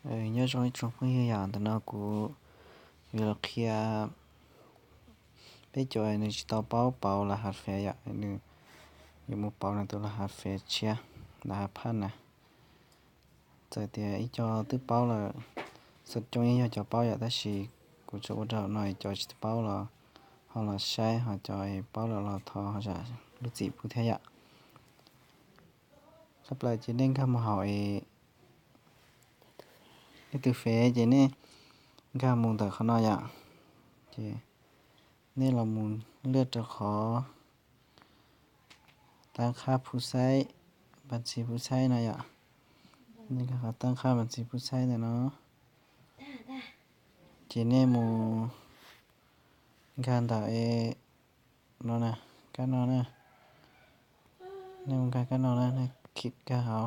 nhớ trong không hiểu dạng thì nó cũng vì là kia bây giờ này chỉ tao bảo là hạt phê vậy nên nhưng một bảo là tôi là hạt phê chia là hạt pan nè giờ thì ý cho tôi bảo là sự trong ý cho bảo vậy đó là của chỗ đó nói cho bảo là họ là sai họ cho bảo là thọ họ sẽ lúc gì cũng thế vậy sắp lại chỉ nên không hỏi cái từ phê chỉ nên không muốn từ không nói vậy chỉ nên là muốn lựa cho khóตั้งค่าผู้ใช้บัญชีผู้ใช้นะอย่านี่ก็เขาตั้งค่าบัญชีผู้ใช้นะเนาะจีเน่มูการต่อเนาะนะการนอนนะนี่มึงการนอนนะนี่คิดกับเขา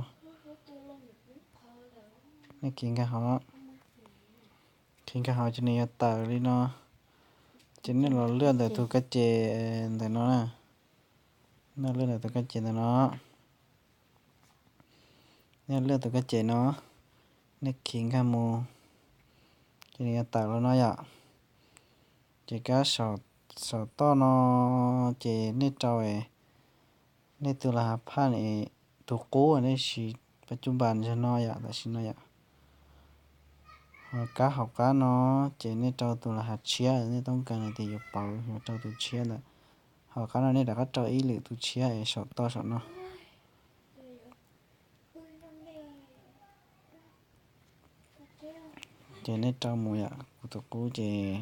นี่กินกับเขากินกับเขาจะเนี่ยต่อเลยเนาะจีเน่เราเลื่อนแต่ตัวกระเจแต่เนาะนะน่าเลื่อนแต่ตัวกระเจแต่เนาะเนี่ยเลื่อนตัวกระเจเนาะนี่กินกับมูจะเนี่ยต่อแล้วเนาะอย่าchỉ có sợ to nó chỉ nên trâu nên từ là pha này tụ cố ở đây chỉ ปัจจุบันจะน้อยแต่ชิน้อยcá học cá nó chỉ nên trâu từ là hạt chia nênต้องการthì dục bảo trâu từ chia là học cá nó nên đã có trâu ý liệu từ chia sợ to sợ nó chỉ nên trâu mùi tụ cố chỉ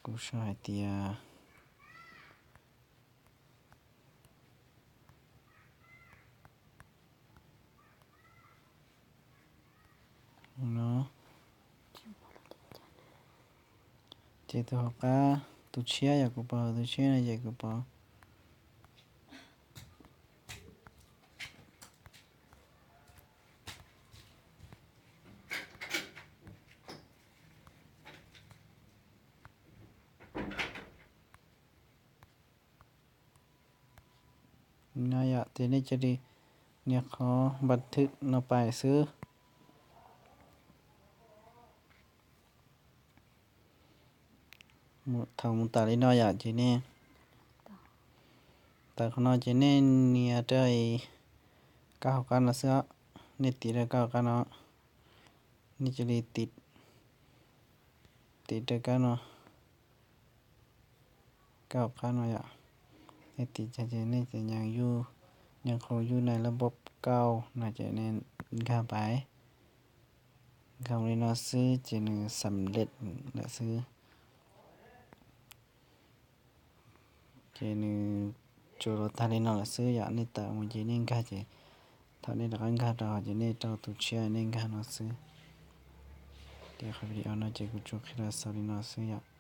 cũng sai thì nó chỉ từ học cá từ chia giờ cũng bảo từ chia này giờ cũng bảo nó giờ thì nên chỉ điเนี่ยเขาบันทึกเราไปซื้อหมดทางมุตาลิน้อยอยากจีเนี่ยแต่เขาน้อยจีเนี่ยเนี่ยได้ก้าวกันละเสื้อเนี่ยติดได้ก้าวกันเนาะนี่จะได้ติดได้กันเนาะก้าวกันเนาะอยากเนี่ยติดจะเนี่ยจะยังคงอยู่ในระบบเก่าน่าจะเน้นข้าไปคำนี้เราซื้อจะหนึ่งสำเร็จและซื้อจะหนึ่งจูรทารินเราซื้ออย่างนี้แต่มันจะเน้นข้าจะตอนนี้เราการข้าเราจะเน้นเจ้าตุเชียเน้นข้าเราซื้อเดี๋ยวเขาไปเอาเราจะกุจุกให้เราสารินเราซื้ออย่าง